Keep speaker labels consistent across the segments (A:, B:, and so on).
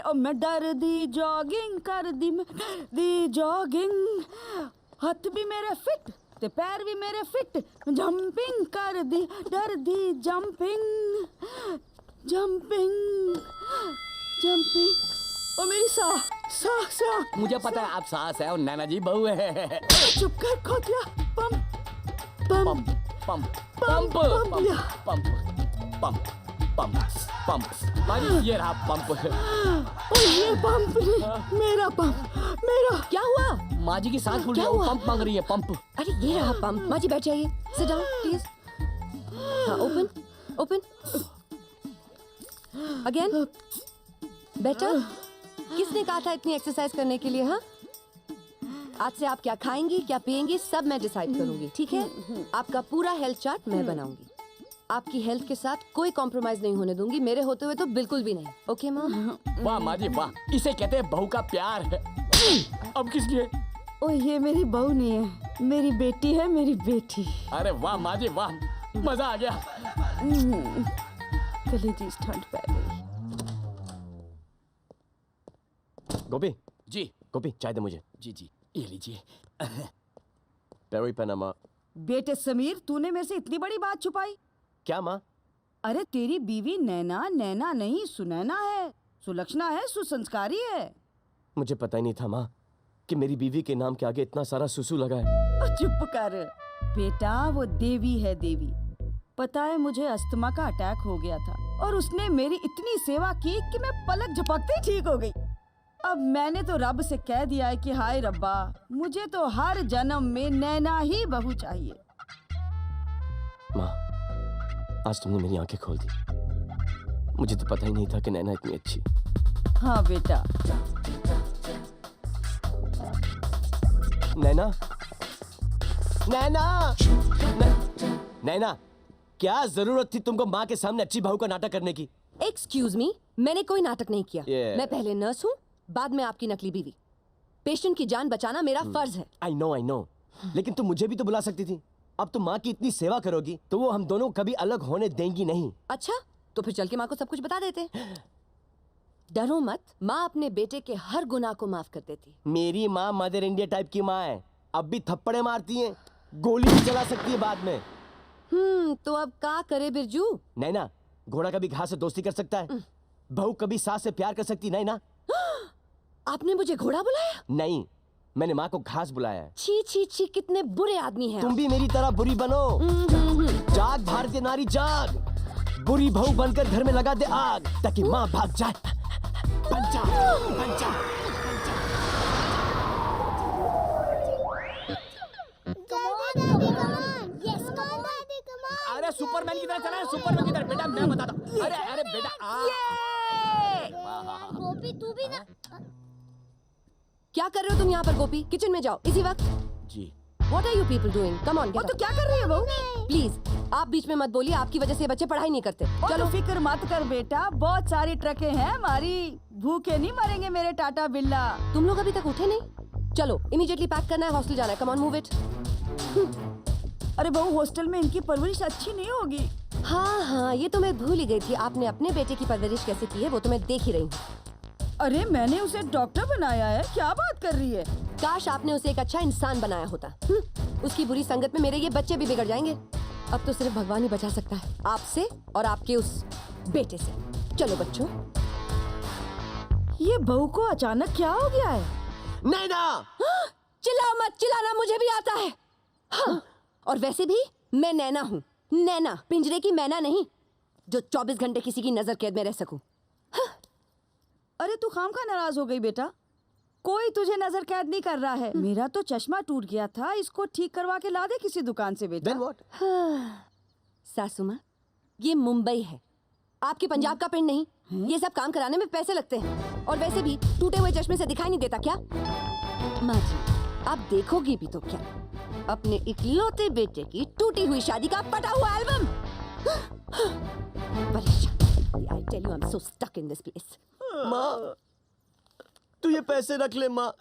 A: ओ मैं डर दी जॉगिंग कर दी मैं दी जॉगिंग हथ भी मेरे फिट ते पैर भी मेरे फिट जंपिंग कर दी डर दी जंपिंग जंपिंग जंपिंग ओ मेरी सा
B: मुझे पता है आप सास है और नैना जी बहू है।
A: चुप कर खोतिया पंप पंप
B: पंप
A: पंप
B: पंप पंप पंप पंप पंप माजी ये रहा पंप।
A: ओ ये पंप नहीं मेरा पंप मेरा।
C: क्या हुआ?
B: माँ जी की सांस फूल
C: क्या
B: रही है, वो
C: हुआ?
B: पंप मांग रही है पंप।
C: अरे ये रहा पंप। माँ जी बैठ जाइए, सिट डाउन प्लीज। हाँ ओपन ओपन अगेन। बेटर किसने कहा था इतनी एक्सरसाइज करने के लिए? हाँ आज से आप क्या खाएंगी क्या पिएंगी सब मैं डिसाइड करूंगी, ठीक है? आपका पूरा हेल्थ चार्ट मैं बनाऊंगी। आपकी हेल्थ के साथ कोई कॉम्प्रोमाइज नहीं होने दूंगी, मेरे होते हुए तो बिल्कुल भी नहीं। ओके माँ?
B: वाह माँ जी वाह, इसे कहते हैं बहू का प्यार है। अब किस लिए?
A: ओ ये मेरी बहू नहीं है, मेरी बेटी है, मेरी बेटी।
B: अरे वाह माँ जी वाह, मजा आ गया।
A: कलेजी ठंड पै गई।
D: गोपी
B: जी
D: गोपी चाय दे मुझे।
B: जी जी ये लीजिए।
D: पेरी पनामा।
A: बेटे समीर तूने मेरे से इतनी बड़ी बात छुपाई?
D: क्या माँ?
A: अरे तेरी बीवी नैना नैना नहीं सुनैना है, सुलक्षणा है, सुसंस्कारी है।
D: मुझे पता ही नहीं था माँ कि मेरी बीवी के नाम के आगे इतना सारा सुसु लगा है।
A: चुप कर बेटा, वो देवी है देवी। पता है मुझे अस्थमा का अटैक हो गया था और उसने मेरी इतनी सेवा की कि मैं पलक झपकते ही ठीक हो गई। अब मैंने तो रब से कह दिया है कि हाय रब्बा, मुझे तो हर जन्म में नैना ही बहू चाहिए।
D: माँ आज तुमने मेरी आंखें खोल दी, मुझे तो पता ही नहीं था कि नैना इतनी अच्छी।
A: हाँ बेटा।
D: नैना नैना नैना क्या जरूरत थी तुमको माँ के सामने अच्छी बहू का नाटक करने की?
C: एक्सक्यूज मी, मैंने कोई नाटक नहीं किया।
D: Yeah.
C: मैं पहले नर्स हूँ, बाद में आपकी नकली बीवी। पेशेंट की जान बचाना मेरा फर्ज है।
D: आई नो लेकिन तुम मुझे भी तो बुला सकती थी। अब तुम माँ की इतनी सेवा करोगी तो वो हम दोनों कभी अलग होने देंगी नहीं।
C: अच्छा तो फिर चल के माँ को सब कुछ बता देते। डरो मत, माँ अपने बेटे के हर गुनाह को माफ कर देती।
D: मेरी माँ मदर इंडिया टाइप की माँ है, अब भी थप्पड़े मारती है, गोली भी चला सकती है बाद में।
C: तो अब क्या करे बिरजू?
D: नैना घोड़ा कभी घास से दोस्ती कर सकता है, बहू कभी सास से प्यार कर सकती नहीं ना।
C: आपने मुझे घोड़ा बुलाया?
D: नहीं, मैंने माँ को घास बुलाया है।
C: छी छी छी, कितने बुरे आदमी हैं
D: तुम
C: आप।
D: भी मेरी तरह बुरी बनो। जाग भारतीय नारी जाग, बुरी बहू बनकर घर में लगा दे आग ताकि माँ भाग जाए। बन जा, बन जा।
B: अरे सुपरमैन की तरह चला है, सुपरमैन की तरह। बेटा मैं बताता हूँ। अरे अरे बेटा
E: गोपी तू भी ना।
C: क्या कर रहे हो तुम यहाँ पर? गोपी किचन में जाओ इसी वक्त।
D: जी
C: What are you people doing? Come on,
A: वो
C: get
A: तो
C: up.
A: क्या कर रही है बहू?
C: प्लीज आप बीच में मत बोलिए, आपकी वजह से ये बच्चे पढ़ाई नहीं करते।
A: चलो फिक्र मत कर बेटा, बहुत सारी ट्रकें हैं हमारी, भूखे नहीं मरेंगे मेरे टाटा बिल्ला।
C: तुम लोग अभी तक उठे नहीं? चलो इमीडिएटली पैक करना है, हॉस्टल जाना है। Come on move it.
A: अरे बहू हॉस्टल में इनकी परवरिश अच्छी नहीं होगी।
C: हाँ ये तो मैं भूल ही गई थी। आपने अपने बेटे की परवरिश कैसे की है वो तो मैं देख ही रही हूँ।
A: अरे मैंने उसे डॉक्टर बनाया है, क्या बात कर रही है?
C: काश आपने उसे एक अच्छा इंसान बनाया होता। उसकी बुरी संगत में मेरे ये बच्चे भी बिगड़ जाएंगे। अब तो सिर्फ भगवान ही बचा सकता है, आपसे और आपके उस बेटे से। चलो बच्चों।
A: ये बहू को अचानक क्या हो गया है?
D: नैना
C: चिल्लाओ मत, चिल्लाना मुझे भी आता है। हाँ, और वैसे भी मैं नैना हूँ, नैना, पिंजरे की मैना नहीं जो 24 घंटे किसी की नजर कैद में रह सकूं।
A: अरे तू खामखा नाराज हो गई बेटा, कोई तुझे नजर कैद नहीं कर रहा है। मेरा तो चश्मा टूट गया था, इसको ठीक करवा के ला दे किसी दुकान से बेटा।
D: Then what?
C: सासू माँ, ये मुंबई है, आपके पंजाब का पिंड नहीं। ये सब काम कराने में पैसे लगते हैं, और वैसे भी टूटे हुए चश्मे से दिखाई नहीं देता क्या? माँ जी आप देखोगी भी तो क्या, अपने इकलौते बेटे की टूटी हुई शादी का फटा हुआ album. I tell you I'm so stuck in this place.
D: माँ तू ये पैसे रख ले माँ,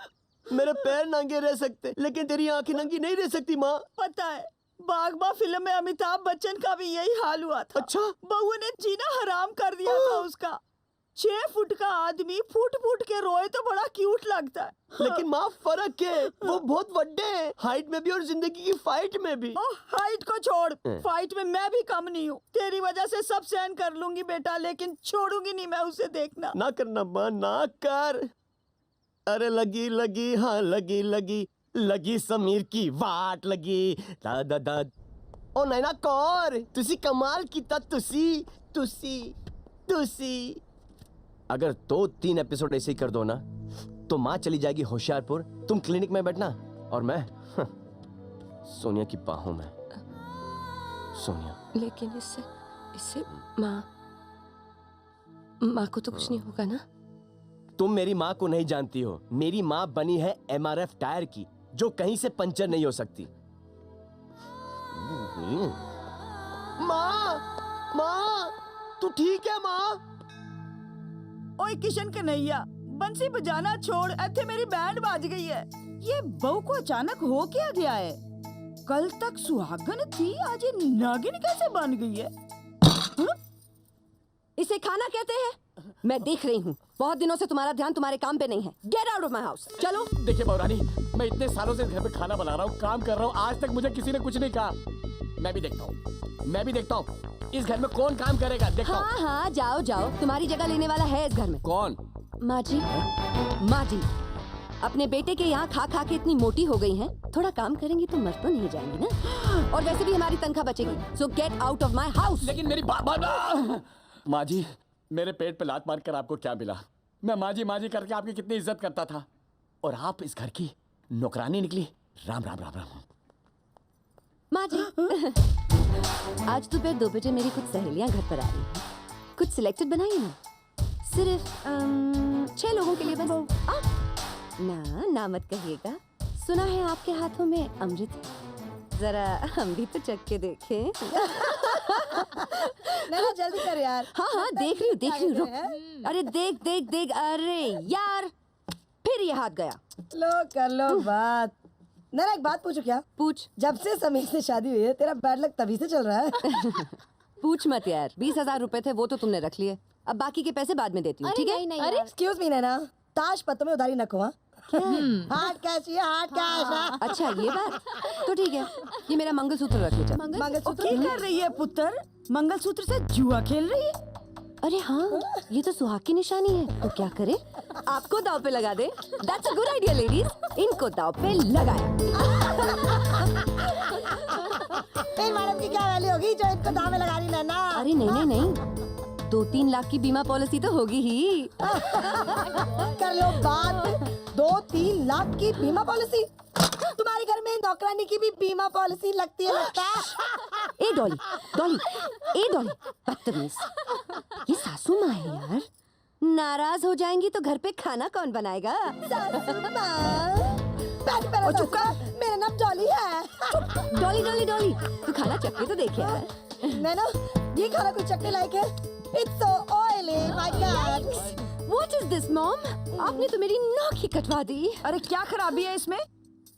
D: मेरे पैर नंगे रह सकते लेकिन तेरी आंखें नंगी नहीं रह सकती माँ।
A: पता है बागबा फिल्म में अमिताभ बच्चन का भी यही हाल हुआ था।
D: अच्छा?
A: बहू ने जीना हराम कर दिया था उसका। 6 फुट का आदमी फुट फुट के रोए तो बड़ा क्यूट लगता है।
D: लेकिन माँ फर्क है, वो बहुत बड़े हैं, हाइट में भी और जिंदगी की फाइट में भी।
A: ओ हाइट को छोड़, फाइट में मैं भी कम नहीं हूँ। तेरी वजह से सब सहन कर लूंगी बेटा, लेकिन छोड़ूंगी नहीं मैं उसे देखना।
D: ना करना माँ, ना कर। अरे लगी लगी हाँ लगी लगी लगी समीर की वाट लगी दा दा। ओ नैना कौर, तुसी कमाल कीता, तुसी। अगर 2-3 एपिसोड ऐसे ही कर दो ना तो माँ चली जाएगी होशियारपुर, तुम क्लिनिक में बैठना और मैं सोनिया की बाहों में। सोनिया।
C: लेकिन इससे माँ को तो कुछ नहीं होगा ना?
D: तुम मेरी माँ को नहीं जानती हो। मेरी माँ बनी है MRF टायर की, जो कहीं से पंचर नहीं हो सकती। माँ, तू ठीक है माँ?
A: ओए किशन कन्हैया, बंसी बजाना छोड़, ऐथे मेरी बैंड बाज गई है। ये बहू को अचानक हो क्या गया है? कल तक सुहागन थी, आज ये नागिन कैसे बन गई है?
C: इसे खाना कहते हैं? मैं देख रही हूँ, बहुत दिनों से तुम्हारा ध्यान तुम्हारे काम पे नहीं है। Get out of my house, चलो।
B: देखिए बहुरानी, मैं इतने सालों से घर पे खाना बना रहा हूँ, काम कर रहा हूँ, आज तक मुझे किसी ने कुछ नहीं कहा। मैं भी देखता हूँ इस घर में कौन काम करेगा, देखता हूँ।
C: हाँ, जाओ, तुम्हारी जगह लेने वाला है इस घर में।
B: कौन?
C: माँ जी, अपने बेटे के यहाँ खा के इतनी मोटी हो गई हैं, थोड़ा काम करेंगी तो मर तो नहीं जाएंगी ना? और वैसे भी हमारी तनख्वाह बचेगी, सो get out of my house.
B: लेकिन मेरी माँ जी, मेरे पेट पे लात मार कर आपको क्या मिला? मैं माँ जी करके आपकी कितनी इज्जत करता था, और आप इस घर की नौकरानी निकली। राम।
C: माँ जी, आज दोपहर 2 बजे मेरी कुछ सहेलियां घर पर आ रही हैं। कुछ सिलेक्टेड बनाइए ना, सिर्फ 6 लोगों के लिए बस। ना मत कहिएगा। सुना है आपके हाथों में अमृत है, जरा हम भी तो चख के देखें।
E: नहीं जल्दी कर यार।
C: हाँ, देख रही हूँ, रुक। अरे देख, अरे यार, फिर ये हाथ गया।
E: लो कर लो बात। नैना एक बात पूछू क्या?
C: पूछ।
E: जब से समीर से शादी हुई है तेरा बैड लक तभी से चल रहा है।
C: पूछ मत यार, 20,000 रुपए थे, वो तो तुमने रख लिए। अब बाकी के पैसे बाद में देती हूँ, ठीक है?
E: अरे एक्सक्यूज मी नैना, ताश पत्तों में उधारी न खुआ। Hard cash.
C: अच्छा ये बात तो ठीक है। ये मेरा मंगलसूत्र रख लीजिए।
E: मंगलसूत्र
A: क्या कर रही है पुत्र? मंगलसूत्र से जुआ खेल रही है?
C: अरे हाँ, ये तो सुहाग की निशानी है, तो क्या करे? आपको दाव पे लगा दे। That's a good idea, ladies. इनको दाव पे लगाया।
E: फिर मैडम की क्या वैल्यू होगी जो इनको दाव में लगा रही नैना?
C: अरे नहीं, 2-3 लाख की बीमा पॉलिसी तो होगी ही।
E: कर लो बात। 2-3 लाख की बीमा पॉलिसी? तुम्हारे घर में नौकरानी की भी बीमा पॉलिसी लगती है लगता है?
C: ए डॉली, बदतमीज। ये सासू माँ है यार, नाराज हो जाएंगी तो घर पे खाना कौन बनाएगा?
E: सासू माँ। चुप कर, मेरा नाम डॉली है।
C: डॉली, तू खाना चख के तो देख यार।
E: नैना, ये खाना कुछ चखने लायक है? It's so oily, my God.
C: What is this, mom? आपने तो मेरी नाक ही कटवा दी।
A: अरे क्या खराबी है इसमें?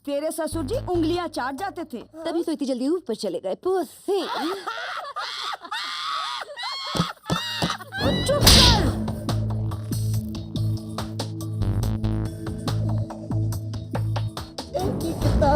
A: तेरे ससुर जी उंगलियां चाट जाते थे।
C: तभी तो इतनी जल्दी ऊपर चले गए। Poor thing.
A: चुप कर।
E: इनकी कितना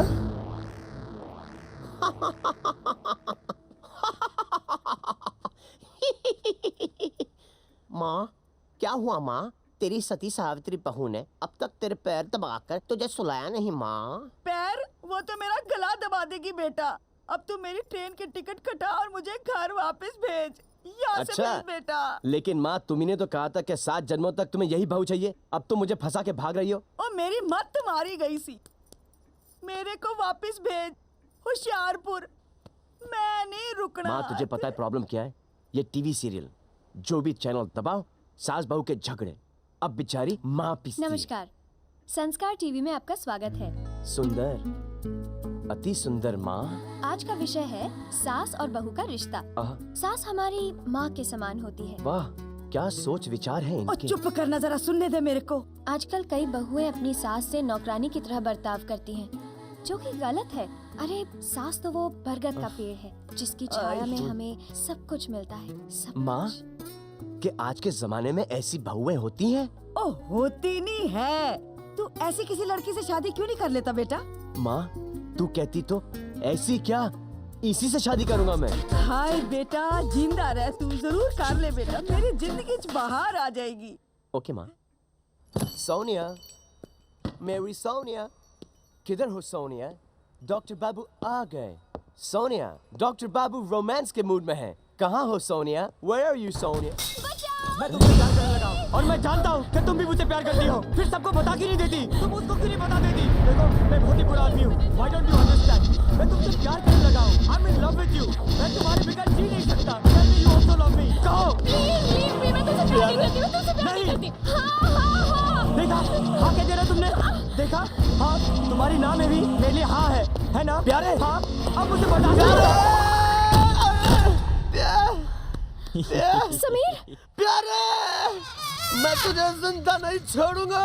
D: माँ, क्या हुआ माँ? तेरी सती सावित्री बहू ने अब तक तेरे पैर दबाकर तुझे सुलाया नहीं माँ?
A: पैर? वो तो मेरा गला दबा देगी बेटा। अब तू मेरी ट्रेन की टिकट कटा और मुझे घर वापस भेज। यहाँ से भेज बेटा।
D: लेकिन माँ, तुम्ही ने तो कहा था कि 7 जन्मों तक तुम्हें यही बहू चाहिए। अब तुम मुझे फंसा के भाग रही हो।
A: और मेरी मत मारी गई सी। मेरे को वापस भेज होशियारपुर। मैं नहीं रुकना।
D: माँ, तुझे पता है प्रॉब्लम क्या है? ये टीवी सीरियल, जो भी चैनल दबाओ, सास बहू के झगड़े। अब बेचारी माँ पिसती है।
F: नमस्कार, संस्कार टीवी में आपका स्वागत है।
D: सुंदर, अति सुंदर माँ।
F: आज का विषय है सास और बहू का रिश्ता। सास हमारी माँ के समान होती है।
D: वाह, क्या सोच विचार है
A: और
D: इनके।
A: चुप करना, जरा सुनने दे मेरे को।
F: आजकल कई बहुएं अपनी सास से नौकरानी की तरह बर्ताव करती हैं, जो कि गलत है। अरे सास तो वो बरगद का पेड़ है जिसकी छाया में हमें सब कुछ मिलता है। सब
D: माँ,
F: कुछ।
D: कि आज के जमाने में ऐसी बहुएं होती हैं?
A: ओ होती नहीं है। तू ऐसी किसी लड़की से शादी क्यों नहीं कर लेता बेटा?
D: माँ, तू कहती तो ऐसी क्या, इसी से शादी करूंगा मैं।
A: हाय बेटा, जिंदा रह, तू जरूर कर ले बेटा, मेरी जिंदगी च बाहर आ जाएगी।
D: ओके माँ। सोनिया, मेरी सोनिया, किधर हो सोनिया? डॉक्टर बाबू आ गए। सोनिया, डॉक्टर बाबू रोमांस के मूड में हैं। कहाँ हो Sonia? Where are you Sonia?
B: मैं तुमसे प्यार करने लगा हूं, और मैं जानता हूँ कि तुम भी मुझसे प्यार करती हो, फिर सबको बता क्यों नहीं देती? तुम उसको क्यों नहीं बता देती? देखो, मैं बहुत ही बुरा आदमी हूँ। Why don't you understand? मैं तुमसे प्यार करने लगा हूँ। I'm in love with you. मैं तुम्हारे बगैर जी नहीं सकता। Tell me you also love me. कहो।
F: मैं तुमसे प्यार नहीं करती, मैं तुमसे प्यार नहीं करती। हाँ हाँ हाँ।
B: देखा? हाँ कह दे रहा तुमने? देखा? हाँ, तुम्हारी नाम में भी मेरे लिए हाँ है ना? प्यारे? हाँ, अब मुझे बता दो।
F: समीर,
D: प्यारे, मैं तुझे जिंदा नहीं छोड़ूंगा।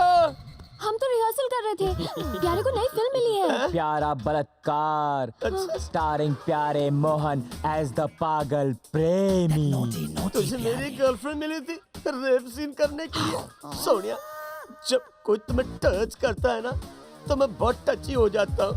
F: हम तो रिहर्सल कर रहे थे। प्यारे को नई फिल्म मिली है।
G: प्यारा बलात्कार, स्टारिंग प्यारे मोहन एज द पागल प्रेमी।
D: तुझे मेरी गर्लफ्रेंड मिली थी रेप सीन करने के लिए। सोनिया, जब कोई तुम्हें टच करता है ना, तो मैं बहुत टची हो जाता हूँ।